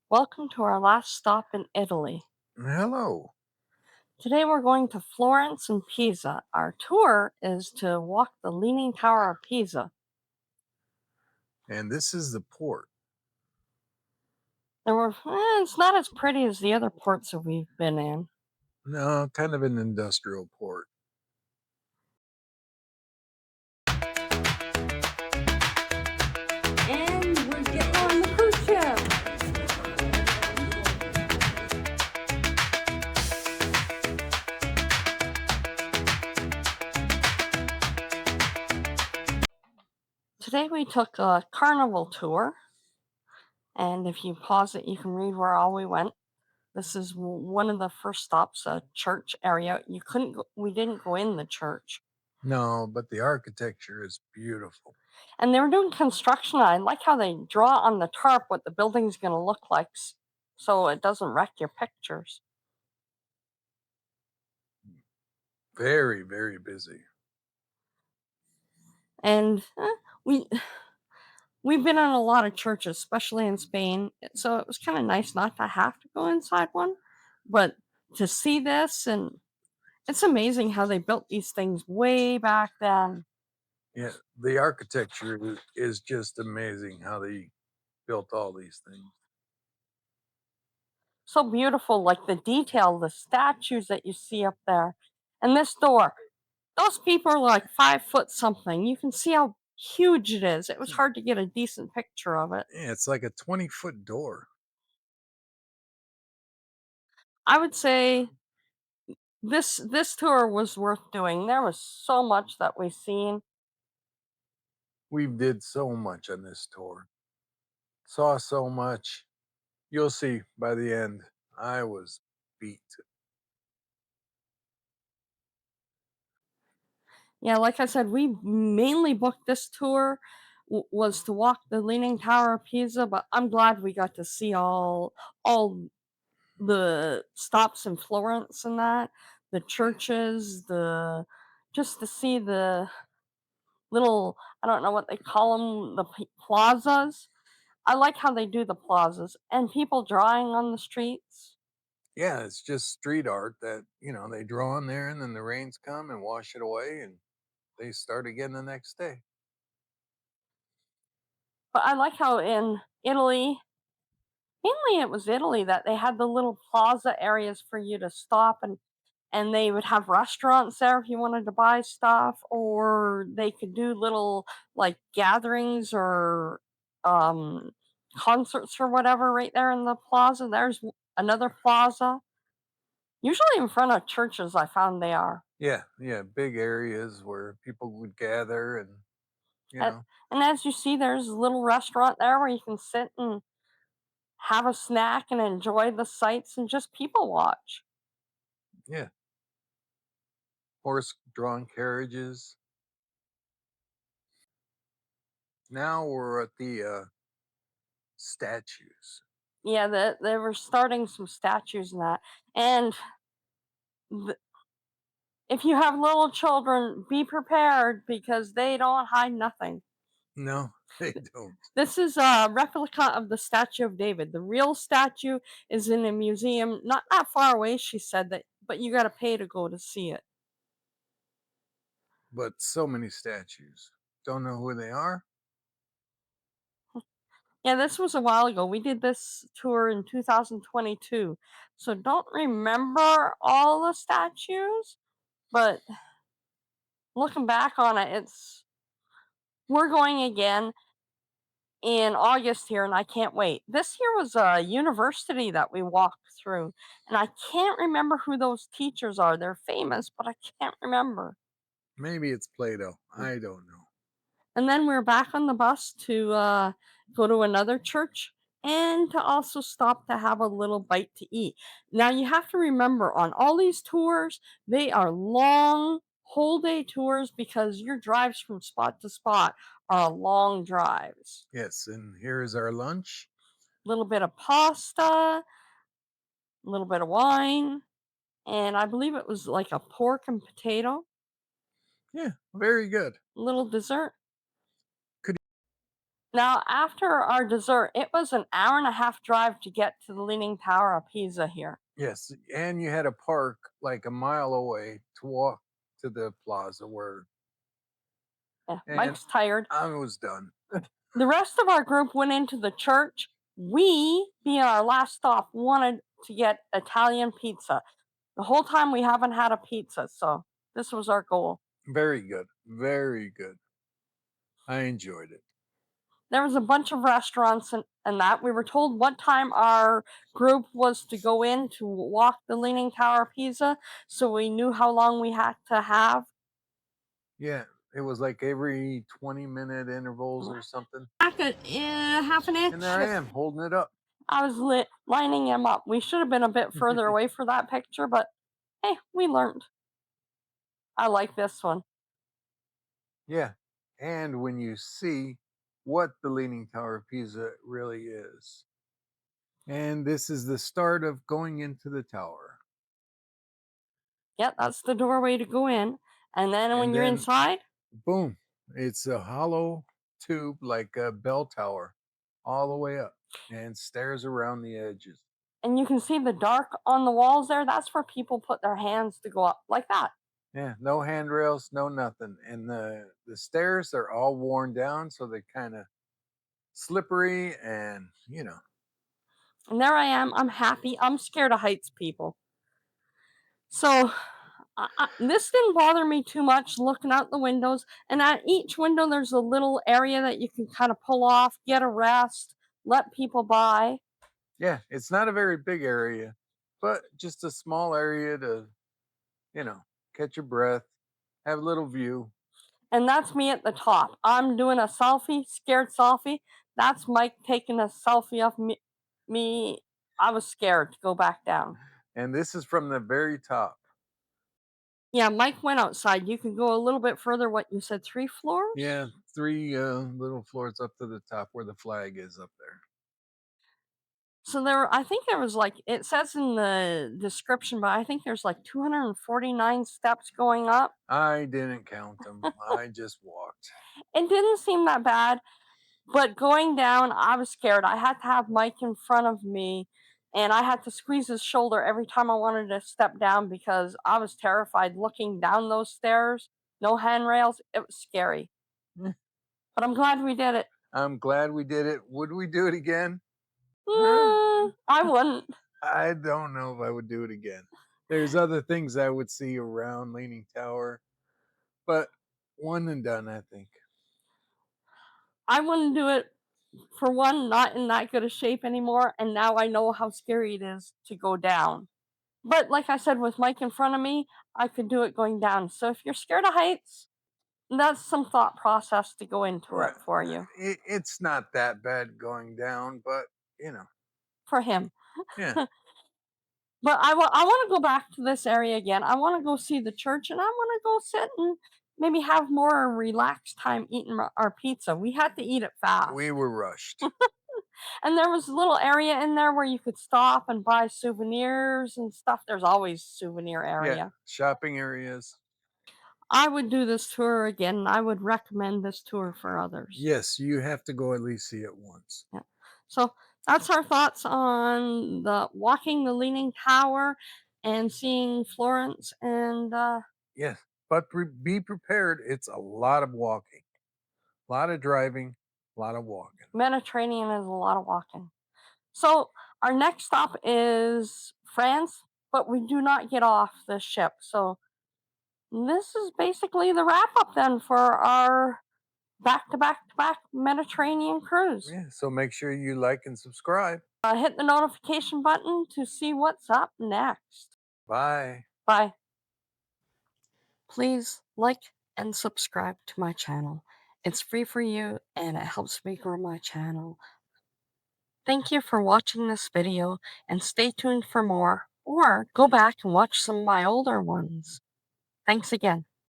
Welcome to our last stop in Italy. Hello. Today we're going to Florence and Pisa. Our tour is to walk the Leaning Tower of Pisa. And this is the port. It's not as pretty as the other ports that we've been in. No, kind of an industrial port. And we're getting on the cruise ship. Today we took a carnival tour. And if you pause it, you can read where all we went. This is one of the first stops, a church area. We didn't go in the church. No, but the architecture is beautiful. And they were doing construction. I like how they draw on the tarp what the building's going to look like so it doesn't wreck your pictures. Very, very busy. And we we've been in a lot of churches, especially in Spain. So it was kind of nice not to have to go inside one, but to see this, and it's amazing how they built these things way back then. Yeah, the architecture is just amazing how they built all these things. So beautiful, like the detail, the statues that you see up there. And this door, those people are like 5 foot something. You can see how huge it is. It was hard to get a decent picture of it. Yeah, it's like a 20-foot door. I would say this tour was worth doing. There was so much that we seen. We did so much on this tour. Saw so much. You'll see by the end, I was beat. Yeah, like I said, we mainly booked this tour was to walk the Leaning Tower of Pisa, but I'm glad we got to see all the stops in Florence and that, the churches, the just to see the little, I don't know what they call them, the plazas. I like how they do the plazas and people drawing on the streets. Yeah, it's just street art that, they draw on there and then the rains come and wash it away and they start again the next day. But I like how in Italy, mainly it was Italy, that they had the little plaza areas for you to stop, and they would have restaurants there if you wanted to buy stuff, or they could do little like gatherings or um concerts or whatever right there in the plaza. There's another plaza. Usually in front of churches, I found they are. Yeah, yeah, big areas where people would gather and, you And, know, and as you see, there's a little restaurant there where you can sit and have a snack and enjoy the sights and just people watch. yeah, horse-drawn carriages. Now we're at the statues. Yeah, they were starting some statues and that. And th- if you have little children, be prepared because they don't hide nothing. No, they don't. This is a replica of the Statue of David. The real statue is in a museum not that far away, she said that, but you got to pay to go to see it. But so many statues. Don't know who they are? Yeah, this was a while ago. We did this tour in 2022. So don't remember all the statues, but looking back on it, we're going again in August here and I can't wait. This year was a university that we walked through, and I can't remember who those teachers are. They're famous, but I can't remember. Maybe it's Plato. I don't know. And then we're back on the bus to go to another church and to also stop to have a little bite to eat. Now, you have to remember on all these tours, they are long, whole day tours because your drives from spot to spot are long drives. Yes, and here is our lunch. A little bit of pasta, a little bit of wine, and I believe it was like a pork and potato, Yeah, very good. little dessert. Could Now, after our dessert, it was an hour and a half drive to get to the Leaning Tower of Pisa here. Yes, and you had a park like a mile away to walk to the plaza where, Yeah, and Mike's tired. I was done. The rest of our group went into the church. We, being our last stop, wanted to get Italian pizza. The whole time we haven't had a pizza, so this was our goal. Very good. Very good. I enjoyed it. There was a bunch of restaurants and that. We were told what time our group was to go in to walk the Leaning Tower of Pisa, so we knew how long we had to have. Yeah, it was like every 20-minute intervals or something. Back a half an And inch. there I am holding it up. I was lining him up. We should have been a bit further away for that picture, but hey, we learned. I like this one. Yeah. And when you see what the Leaning Tower of Pisa really is. And this is the start of going into the tower. Yeah, that's the doorway to go in. And then when And you're then, inside, boom, it's a hollow tube like a bell tower all the way up and stairs around the edges. and you can see the dark on the walls there, that's where people put their hands to go up, like that. Yeah, no handrails, no nothing. And the stairs are all worn down, so they kind of slippery and And there I am. I'm happy. I'm scared of heights, people. So this didn't bother me too much looking out the windows. And at each window, there's a little area that you can kind of pull off, get a rest, let people by. yeah, it's not a very big area, but just a small area to, you know, catch your breath, have a little view. And that's me at the top. I'm doing a selfie, scared selfie. That's Mike taking a selfie of me. I was scared to go back down. And this is from the very top. Yeah, Mike went outside. You can go a little bit further. What you said, 3 floors? Yeah, three little floors up to the top where the flag is up there. So I think there was like, it says in the description, but I think there's like 249 steps going up. I didn't count them. I just walked. It didn't seem that bad, but going down, I was scared. I had to have Mike in front of me, and I had to squeeze his shoulder every time I wanted to step down because I was terrified looking down those stairs. No handrails. It was scary, but I'm glad we did it. I'm glad we did it. Would we do it again? I wouldn't. I don't know if I would do it again. There's other things I would see around Leaning Tower, but one and done, I think. I wouldn't do it. For one, not in that good a shape anymore, and now I know how scary it is to go down. But like I said, with Mike in front of me, I could do it going down. So if you're scared of heights, that's some thought process to go into it Right. for you, It's not that bad going down, but you know, for him. yeah, But I want to go back to this area again. I want to go see the church, and I want to go sit and maybe have more relaxed time eating our pizza. We had to eat it we fast. were rushed. And there was a little area in there where you could stop and buy souvenirs and stuff. There's always souvenir Yeah, area. shopping areas. I would do this tour again, and I would recommend this tour for others. Yes, you have to go at least see it once. Yeah. So that's our thoughts on the walking the Leaning Tower and seeing Florence and Yes, but be prepared. It's a lot of walking, a lot of driving, a lot of walking. Mediterranean is a lot of walking. So our next stop is France, but we do not get off the ship. So this is basically the wrap up then for our back to back to back Mediterranean cruise. Yeah, so make sure you like and subscribe. Hit the notification button to see what's up next. Bye. Bye. Please like and subscribe to my channel. It's free for you and it helps me grow my channel. Thank you for watching this video and stay tuned for more, or go back and watch some of my older ones. Thanks again.